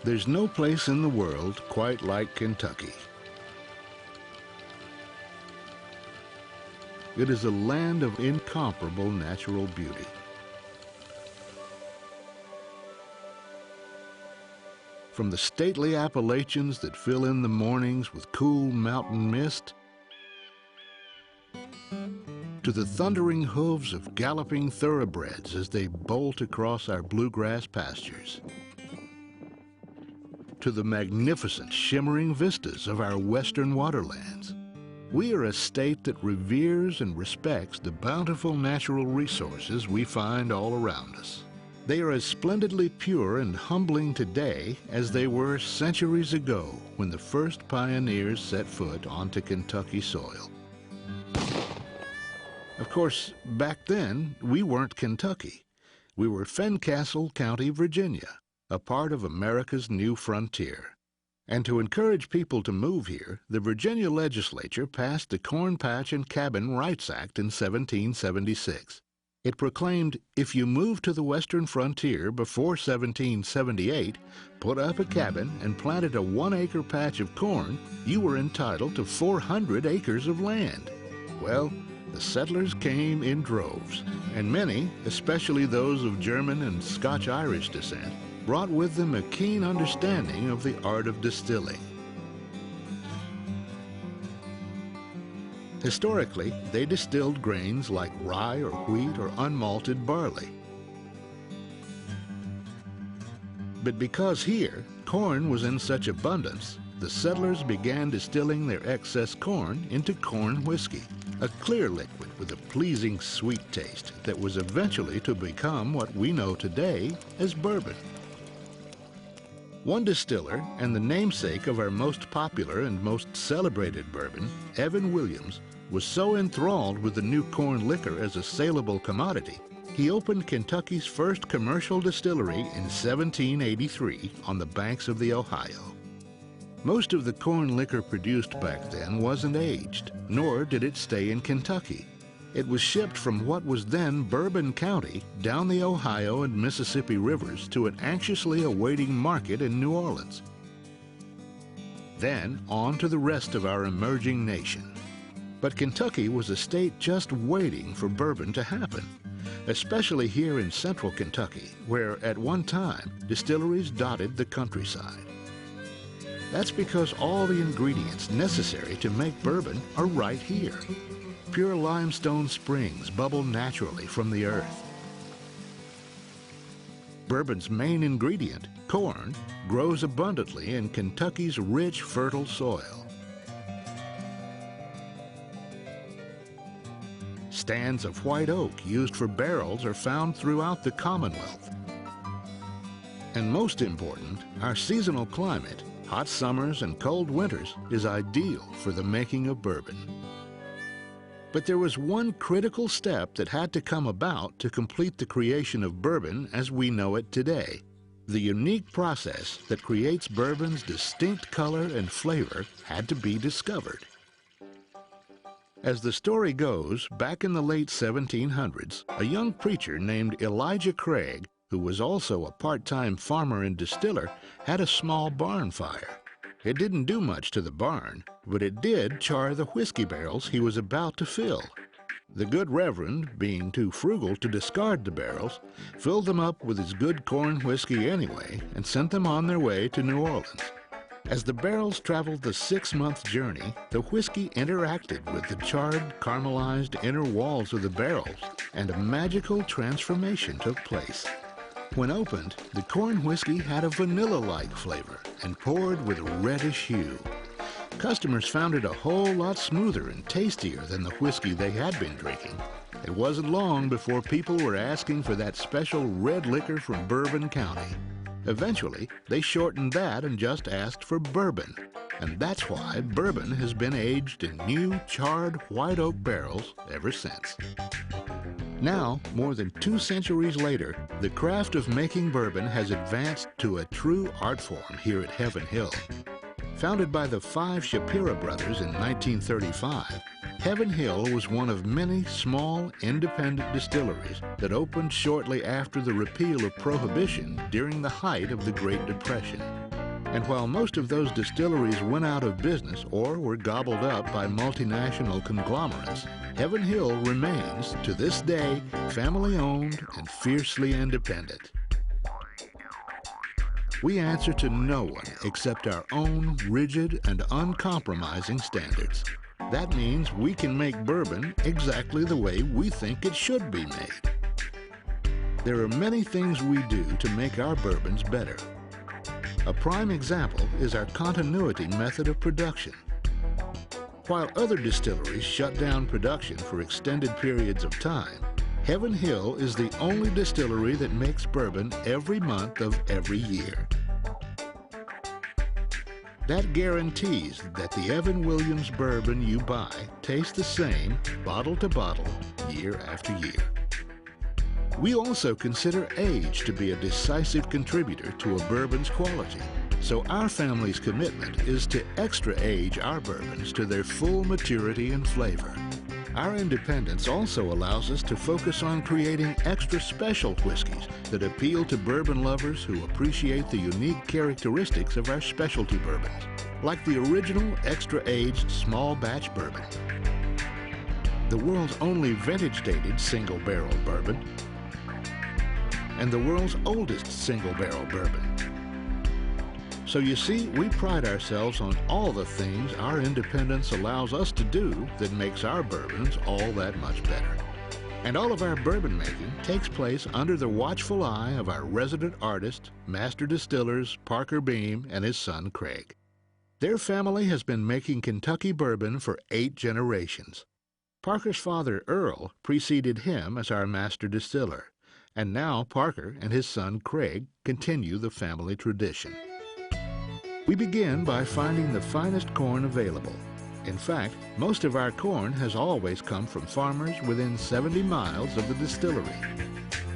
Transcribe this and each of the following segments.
There's no place in the world quite like Kentucky. It is a land of incomparable natural beauty. From the stately Appalachians that fill in the mornings with cool mountain mist, to the thundering hooves of galloping thoroughbreds as they bolt across our bluegrass pastures, to the magnificent shimmering vistas of our western waterlands. We are a state that reveres and respects the bountiful natural resources we find all around us. They are as splendidly pure and humbling today as they were centuries ago when the first pioneers set foot onto Kentucky soil. Of course, back then, we weren't Kentucky. We were Fencastle County, Virginia, a part of America's new frontier. And to encourage people to move here, the Virginia legislature passed the Corn Patch and Cabin Rights Act in 1776. It proclaimed if you moved to the western frontier before 1778, put up a cabin, and planted a 1-acre patch of corn, you were entitled to 400 acres of land. Well, the settlers came in droves, and many, especially those of German and Scotch-Irish descent, brought with them a keen understanding of the art of distilling. Historically, they distilled grains like rye or wheat or unmalted barley. But because here, corn was in such abundance, the settlers began distilling their excess corn into corn whiskey, a clear liquid with a pleasing sweet taste that was eventually to become what we know today as bourbon. One distiller and the namesake of our most popular and most celebrated bourbon, Evan Williams, was so enthralled with the new corn liquor as a saleable commodity, he opened Kentucky's first commercial distillery in 1783 on the banks of the Ohio. Most of the corn liquor produced back then wasn't aged, nor did it stay in Kentucky. It was shipped from what was then Bourbon County down the Ohio and Mississippi rivers to an anxiously awaiting market in New Orleans. Then on to the rest of our emerging nation. But Kentucky was a state just waiting for bourbon to happen, especially here in central Kentucky, where at one time distilleries dotted the countryside. That's because all the ingredients necessary to make bourbon are right here. Pure limestone springs bubble naturally from the earth. Bourbon's main ingredient, corn, grows abundantly in Kentucky's rich, fertile soil. Stands of white oak used for barrels are found throughout the Commonwealth. And most important, our seasonal climate, hot summers and cold winters, is ideal for the making of bourbon. But there was one critical step that had to come about to complete the creation of bourbon as we know it today. The unique process that creates bourbon's distinct color and flavor had to be discovered. As the story goes, back in the late 1700s, a young preacher named Elijah Craig, who was also a part-time farmer and distiller, had a small barn fire. It didn't do much to the barn, but it did char the whiskey barrels he was about to fill. The good reverend, being too frugal to discard the barrels, filled them up with his good corn whiskey anyway and sent them on their way to New Orleans. As the barrels traveled the 6-month journey, the whiskey interacted with the charred, caramelized inner walls of the barrels, and a magical transformation took place. When opened, the corn whiskey had a vanilla-like flavor and poured with a reddish hue. Customers found it a whole lot smoother and tastier than the whiskey they had been drinking. It wasn't long before people were asking for that special red liquor from Bourbon County. Eventually, they shortened that and just asked for bourbon. And that's why bourbon has been aged in new, charred white oak barrels ever since. Now, more than 2 centuries later, the craft of making bourbon has advanced to a true art form here at Heaven Hill. Founded by the 5 Shapiro brothers in 1935, Heaven Hill was one of many small, independent distilleries that opened shortly after the repeal of Prohibition during the height of the Great Depression. And while most of those distilleries went out of business or were gobbled up by multinational conglomerates, Heaven Hill remains, to this day, family-owned and fiercely independent. We answer to no one except our own rigid and uncompromising standards. That means we can make bourbon exactly the way we think it should be made. There are many things we do to make our bourbons better. A prime example is our continuity method of production. While other distilleries shut down production for extended periods of time, Heaven Hill is the only distillery that makes bourbon every month of every year. That guarantees that the Evan Williams bourbon you buy tastes the same bottle to bottle, year after year. We also consider age to be a decisive contributor to a bourbon's quality, so our family's commitment is to extra age our bourbons to their full maturity and flavor. Our independence also allows us to focus on creating extra special whiskeys that appeal to bourbon lovers who appreciate the unique characteristics of our specialty bourbons, like the original extra-aged small batch bourbon, the world's only vintage-dated single-barrel bourbon, and the world's oldest single-barrel bourbon. So you see, we pride ourselves on all the things our independence allows us to do that makes our bourbons all that much better. And all of our bourbon making takes place under the watchful eye of our resident artist, master distillers Parker Beam and his son Craig. Their family has been making Kentucky bourbon for 8 generations. Parker's father, Earl, preceded him as our master distiller, and now Parker and his son Craig continue the family tradition. We begin by finding the finest corn available. In fact, most of our corn has always come from farmers within 70 miles of the distillery.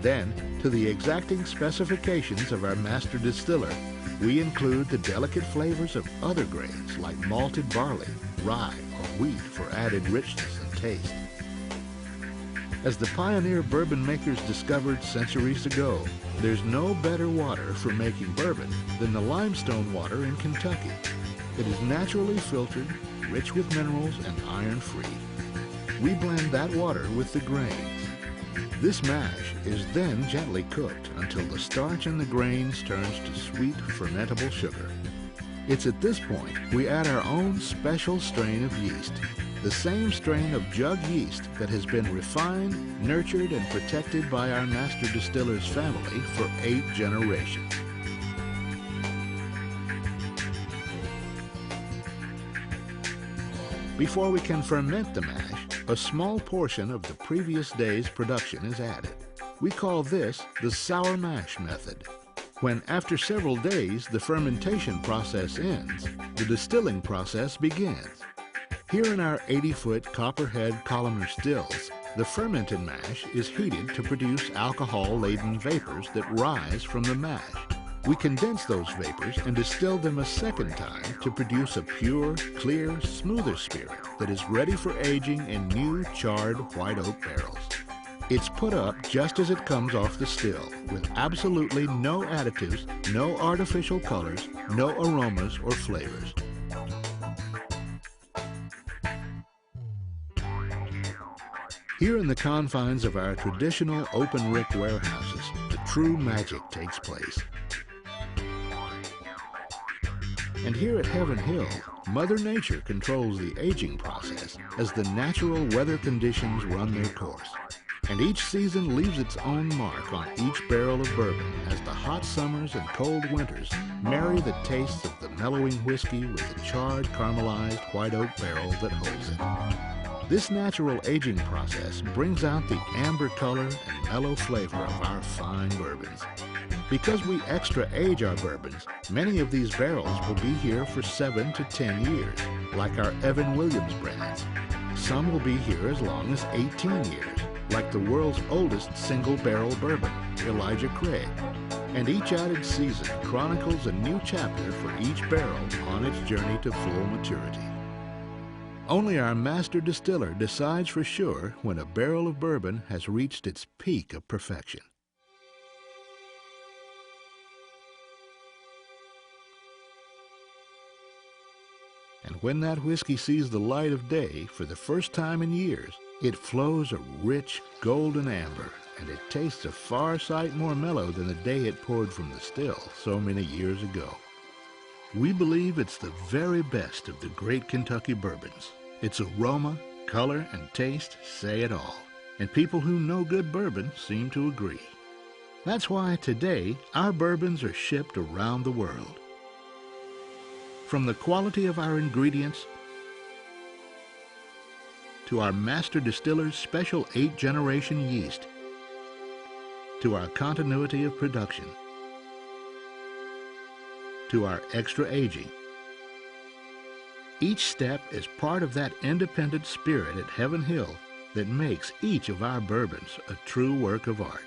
Then, to the exacting specifications of our master distiller, we include the delicate flavors of other grains like malted barley, rye, or wheat for added richness and taste. As the pioneer bourbon makers discovered centuries ago, there's no better water for making bourbon than the limestone water in Kentucky. It is naturally filtered, rich with minerals, and iron-free. We blend that water with the grains. This mash is then gently cooked until the starch in the grains turns to sweet, fermentable sugar. It's at this point we add our own special strain of yeast, the same strain of jug yeast that has been refined, nurtured, and protected by our master distiller's family for 8 generations. Before we can ferment the mash, a small portion of the previous day's production is added. We call this the sour mash method. When, after several days, the fermentation process ends, the distilling process begins. Here in our 80-foot copperhead columnar stills, the fermented mash is heated to produce alcohol-laden vapors that rise from the mash. We condense those vapors and distill them a second time to produce a pure, clear, smoother spirit that is ready for aging in new charred white oak barrels. It's put up just as it comes off the still, with absolutely no additives, no artificial colors, no aromas or flavors. Here in the confines of our traditional open rick warehouses, the true magic takes place. And here at Heaven Hill, Mother Nature controls the aging process as the natural weather conditions run their course. And each season leaves its own mark on each barrel of bourbon as the hot summers and cold winters marry the tastes of the mellowing whiskey with the charred, caramelized white oak barrel that holds it. This natural aging process brings out the amber color and mellow flavor of our fine bourbons. Because we extra age our bourbons, many of these barrels will be here for 7 to 10 years, like our Evan Williams brands. Some will be here as long as 18 years, like the world's oldest single-barrel bourbon, Elijah Craig. And each added season chronicles a new chapter for each barrel on its journey to full maturity. Only our master distiller decides for sure when a barrel of bourbon has reached its peak of perfection. when that whiskey sees the light of day for the first time in years, it flows a rich golden amber, and it tastes a far sight more mellow than the day it poured from the still so many years ago. We believe it's the very best of the great Kentucky bourbons. Its aroma, color, and taste say it all, and people who know good bourbon seem to agree. That's why today our bourbons are shipped around the world. From the quality of our ingredients to our master distiller's special 8th-generation yeast, to our continuity of production, to our extra aging. Each step is part of that independent spirit at Heaven Hill that makes each of our bourbons a true work of art.